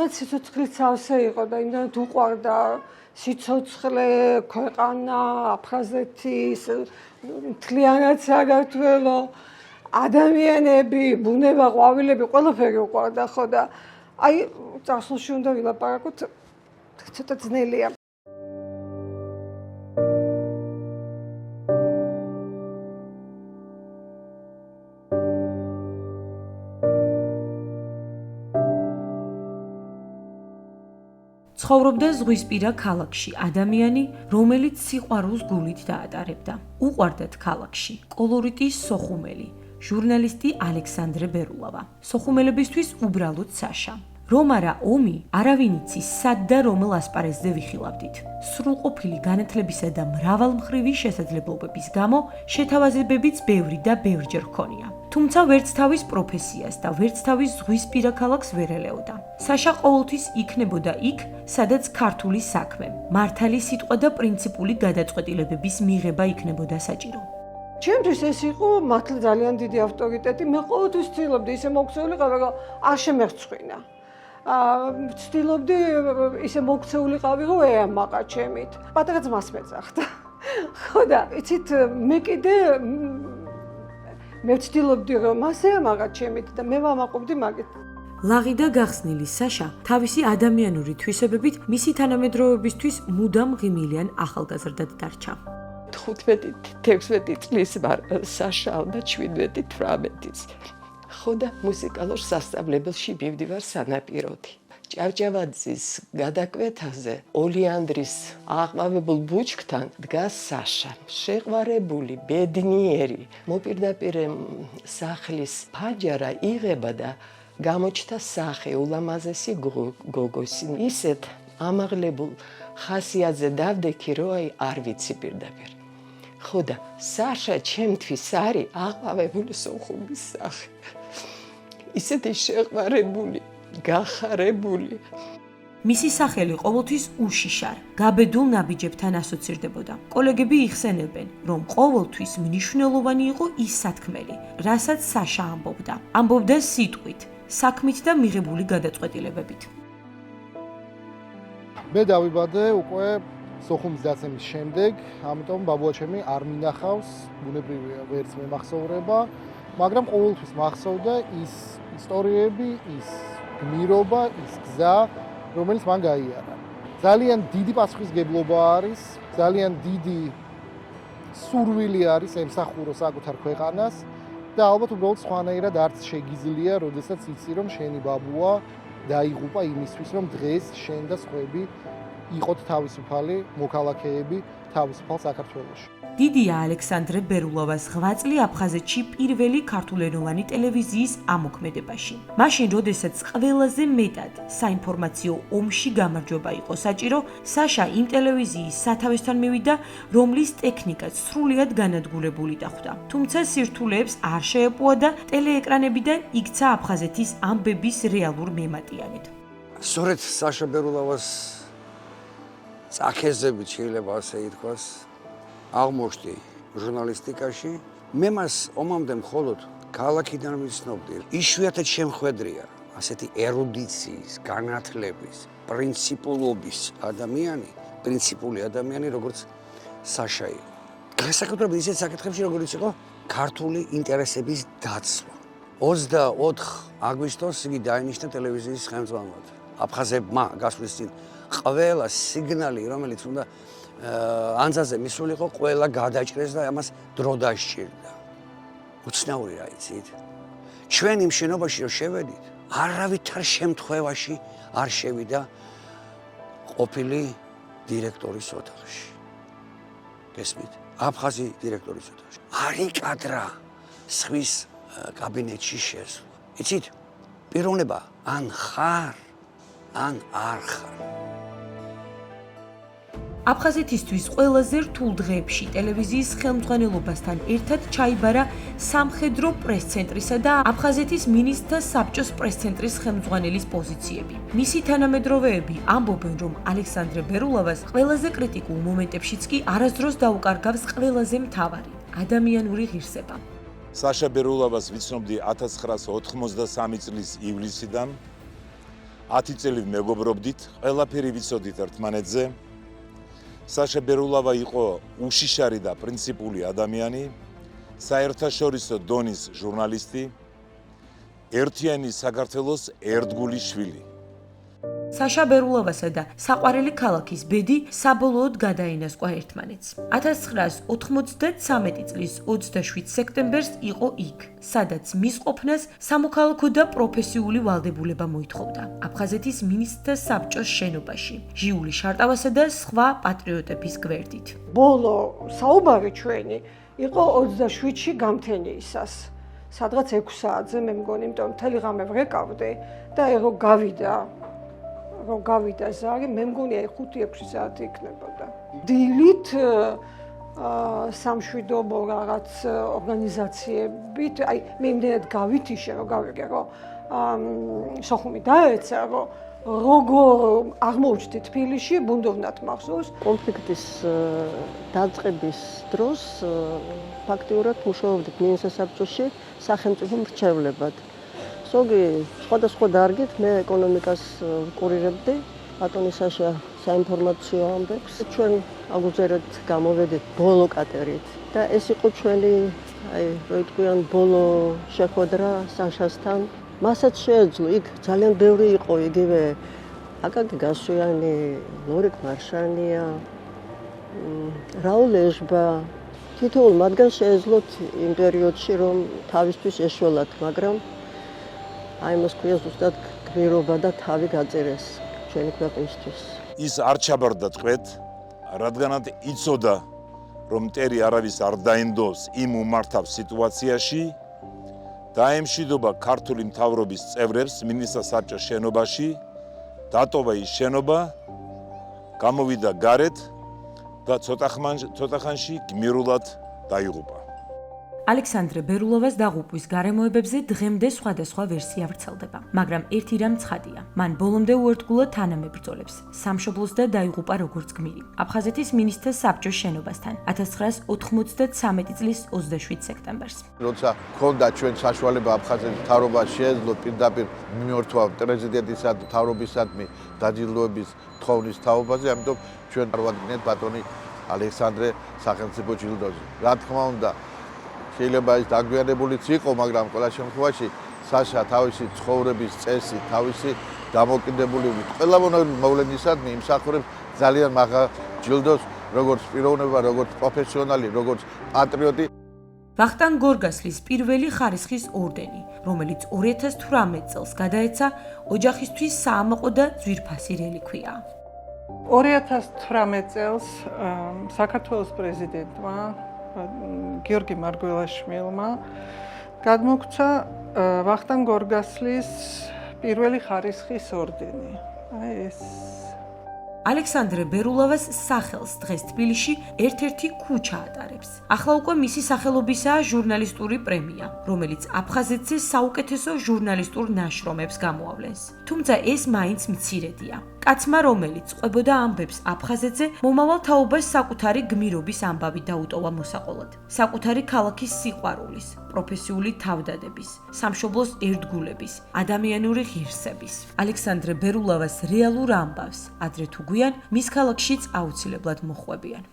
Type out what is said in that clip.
იმდანაც სიცოცხლით სავსე იყო და იმდანაც უყვარდა სიცოცხლე, ქვეყანა, აფხაზეთი, მთლიანად საქართველო, ადამიანები, ბუნება, ყვავილები, ყველაფერი უყვარდა ხო და აი წარსულში უნდა ვილაპარაკოთ, ცოტა ძნელია. ცხოვრობდა ზღვისპირა ქალაქში ადამიანი, რომელიც სიყვარულს გულით დაატარებდა. უყვარდათ ქალაქში კოლორიტის სოხუმელი, ჟურნალისტი ალექსანდრე ბერულავა. სოხუმელებისთვის უბრალოდ საშა. რომ არა ომი, არავინ იცის სად და რომელ ასპარეზზე ვიხილავდით. სრულყოფილი განათლებისა და მრავალმხრივი შესაძლებლობების გამო შეთავაზებებიც ბევრი და ბევრჯერ ჰქონია. თუმცა ვერც თავის პროფესიას და ვერც თავის ზღვისპირა ქალაქს ვერ ელეოდა. საშა ყოველთვის იქნებოდა იქ, სადაც ქართული საქმე, მართალი სიტყვა და პრინციპული გადაწყვეტილებების მიღება იქნებოდა საჭირო. ჩემთვის ეს იყო მართლა ძალიან დიდი ავტორიტეტი. მე ყოველთვის ვცდილობდი ისე მოქცეულიყავი, რომ არ შემერცხვინა. ვცდილობდი ისე მოქცეულიყავი, რომ ეამაყა ჩემით. პატარა ძმას მეძახდა. ხო და იცით, მე კიდე მე ვცდილობდი, რომ მას ეამაყა ჩემით და მე ვამაყობდი მაგით. ლაღი და გახსნილი საშა თავისი ადამიანური თვისებებით მისი თანამედროვეებისთვის მუდამ ღიმილიან ახალგაზრდად დარჩა. 15-16 წლის ვარ საშა და 17-18-ის. ხო და მუსიკალურ სასწავლებელში მივდივარ სანაპიროთი. ჭავჭავაძის გადაკვეთაზე ოლეანდრის აყვავებულ ბუჩქთან დგას საშა. შეყვარებული, ბედნიერი, მოპირდაპირ სახლის ფაჯარა იღება და გამოჩნდა სახე ულამაზესი გოგოსი. ისეთ ამაღლებულ ხასიათზე დავდექი, რომ აი არ ვიცი პირდაპირ. ხო და საშა ჩემთვის არის აყვავებული სოხუმის სახე. ისეთი შეყვარებული, გახარებული. მისი სახელი ყოველთვის უშიშარ, გაბედულ ნაბიჯებთან ასოცირდებოდა. კოლეგები იხსენებენ, რომ ყოველთვის მნიშვნელოვანი იყო ის სათქმელი, რასაც საშა ამბობდა. ამბობდა სიტყვით, საქმით და მიღებული გადაწყვეტილებებით. მე დავიბადე უკვე სოხუმის დაცემის შემდეგ, ამიტომ ბაბუაჩემი არ მინახავს, ბუნებრივია ვერც მე მახსოვრება, მაგრამ ყოველთვის მახსოვდა ის ისტორიები, ის გმირობა, ის გზა, რომელიც მან გაიარა. ძალიან დიდი პასუხისგებლობა არის, ძალიან დიდი სურვილი არის ემსახურო საკუთარ ქვეყანას და ალბათ უბრალოდ სხვანაირად არც შეგიძლია, როდესაც იცი, რომ შენი ბაბუა დაიღუპა იმისთვის, რომ დღეს შენ და სხვები იყოთ თავისუფალი მოქალაქეები თავისუფალ საქართველოში. დიდია ალექსანდრე ბერულოვას ღვაწლი აფხაზეთში პირველი ქართულენოვანი ტელევიზიის ამოქმედებაში. მაშინ, როდესაც ყველაზე მეტად საინფორმაციო ომში გამარჯვება იყო საჭირო, საშა იმ ტელევიზიის სათავესთან მივიდა, რომლის ტექნიკაც სრულიად განადგურებული დახვდა. თუმცა სირთულეებს არ შეეპოვა და ტელეეკრანებიდან იქცა აფხაზეთის ამბების რეალურ მემატიანედ. სწორედ საშა ბერულოვას წახეზებით შეიძლება ასე ითქვას, აღმოჩნდი ჟურნალისტიკაში. მე მას ომამდე მხოლოდ ქალაქიდან ვიცნობდი. იშვიათად შემხვედრია ასეთი ერუდიციის, განათლების, პრინციპულობის ადამიანი, პრინციპული ადამიანი, როგორც საშა იყო. განსაკუთრებით ისეთ საკითხებში, როგორც იყო ქართული ინტერესების დაცვა. 24 აგვისტოს იგი დაინიშნა ტელევიზიის ხელმძღვანელად. აფხაზებმა გასვლის წინ ყველა სიგნალი, რომელიც უნდა ანძაზე მისულიყო, ყველა გადაჭრეს და ამას დრო დასჭირდა. უცნაური რა იცით? ჩვენ იმ შენობაში რომ შევედით, არავითარ შემთხვევაში არ შევიდა ყოფილი დირექტორის ოთახში. გესმით? აფხაზი დირექტორის ოთახში. არ იკადრა სხვის კაბინეტში შესვლა. იცით? პიროვნება ან ხარ, ან არ ხარ. აფხაზეთისთვის ყველაზე რთულ დღეებში ტელევიზიის ხელმძღვანელობასთან ერთად ჩაიბარა სამხედრო პრეს-ცენტრისა და აფხაზეთის მინისტრთა საბჭოს პრეს-ცენტრის ხელმძღვანელის პოზიციები. მისი თანამედროვეები ამბობენ, რომ ალექსანდრე ბერულოვას ყველაზე კრიტიკულ მომენტებშიც კი არასდროს დაუკარგავს ყველაზე მთავარი ადამიანური ღირსება. საშა ბერულოვას ვიცნობდი 1983 წლის ივლისიდან. 10 წელი მეგობრობდით, ყველაფერი ვიცოდით ერთმანეთზე. საშა ბერულავა იყო უშიშარი და პრინციპული ადამიანი, საერთაშორისო დონის ჟურნალისტი, ერთიანი საქართველოს ერთგული შვილი. საშა ბერულოვასა და საყვარელი ქალაქის ბედი საბოლოოდ გადაინასკვა ერთმანეთს. 1993 წლის 27 სექტემბერს იყო იქ, სადაც მის ყოფნას სამოქალაქო და პროფესიული ვალდებულება მოითხოვდა. აფხაზეთის მინისტრთა საბჭოს შენობაში, ჟიული შარტავასა და სხვა პატრიოტების გვერდით. ბოლო საუბარი ჩვენი იყო 27-ში გამთენიისას. სადღაც 6 საათზე მე მგონი, იმიტომ მთელი ღამე ვრეკავდი და რო გავიდა ზარი, მე მგონი აი 5-6 საათი იქნებოდა. დილით სამშვიდობო რაღაც ორგანიზაციებით, აი მე იმდენად გავითიშე, რომ გავიგე, რომ სოხუმი დაეცა, რომ როგორ აღმოჩნდი თბილისში, ბუნდოვნად მახსოვს. კონფლიქტის დაწყების დროს ფაქტიურად მუშაობდით მინისტრთა საბჭოში სახელმწიფო მრჩევლებად. ზოგი სხვადასხვა დარგით მე ეკონომიკას ვკურირებდი, ბატონი საშა საინფორმაციო ამბებს. ჩვენ აგუზერად გამოვედით ბოლო კატერით და ეს იყო ჩვენი, აი, რო იტყვიან, ბოლო შეხვედრა საშასთან. მასაც შეეძლო, იქ ძალიან ბევრი იყო, იგივე აკაკი გასვიანი, ლორიკ მარშანია, რაულ ეჟბა. თითოეულ მათგანს შეეძლოთ იმ პერიოდში, რომ თავისთვის ეშველათ, მაგრამ აი მოსკოვია ზუსტად გმირობა და თავი გაწერეს ჩვენი ქვეყნისთვის. ის არ ჩაბარდა წვეთ, რადგანაც იცოდა, რომ მტერი არავის არ დაინდოს იმ უმართავ სიტუაციაში, დაემშვიდობა ქართული მთავრობის წევრებს მინისტრთა საბჭოს შენობაში, დატოვა ის შენობა, გამოვიდა გარეთ და ცოტა ხანში გმირულად დაიღუპა. ალექსანდრე ბერულოვას დაღუპვის გარემოებებზე დღემდე სხვადასხვა ვერსია ვრცელდება, მაგრამ ერთი რამ ცხადია. მან ბოლომდე უერთგულა თანამებრძოლებს, სამშობლოს და დაიღუპა როგორც გმირი. აფხაზეთის მინისტრთა საბჭოს შენობასთან 1993 წლის 27 სექტემბერს. როცა ქონდა ჩვენ საშუალება აფხაზეთის მთავრობას შეეძლო პირდაპირ მიმართვა პრეზიდენტისა და მთავრობისადმი დაჯილდოების თხოვნის თაობაზე, ამიტომ ჩვენ არ ვადგინეთ ბატონი ალექსანდრე სახელმწიფო ჯილდოზე. რა თქმა უნდა, შეიძლება ის დაგვიანებულიც იყო, მაგრამ ყველა შემთხვევაში საშა თავისი ცხოვრების წესი, თავისი დამოკიდებულებით ყველა მოვლენისადმი იმსახურებს ძალიან მაღალ ჯილდოს, როგორც პიროვნება, როგორც პროფესიონალი, როგორც პატრიოტი. ვახტანგ გორგასლის პირველი ხარისხის ორდენი, რომელიც 2018 წელს გადაეცა ოჯახისთვის საამაყო და ძვირფასი რელიქვია. 2018 წელს საქართველოს პრეზიდენტმა გიორგი მარგველაშვილმა გადმოგცა ვახტანგ გორგასლის პირველი ხარისხის ორდენი. აი ეს ალექსანდრე ბერულოვას სახელს დღეს თბილისში ერთ-ერთი ქუჩა ატარებს. ახლა უკვე მისი სახელობისაა ჟურნალისტური პრემია, რომელიც აფხაზეთზე საუკეთესო ჟურნალისტურ ნაშრომებს გამოავლენს. თუმცა ეს მაინც მცირედია. კაცმა, რომელიც ყვებოდა ამბებს აფხაზეთზე, მომავალ თაობას საკუთარი გმირობის ამბავი დაუტოვა მოსაყოლად. საკუთარი ქალაქის სიყვარულის, პროფესიული თავდადების, სამშობლოს ერთგულების, ადამიანური ღირსების. ალექსანდრე ბერულოვას რეალურ ამბავს, ადრე თუ გვიან, მის ქალაქშიც აუცილებლად მოხვებიან.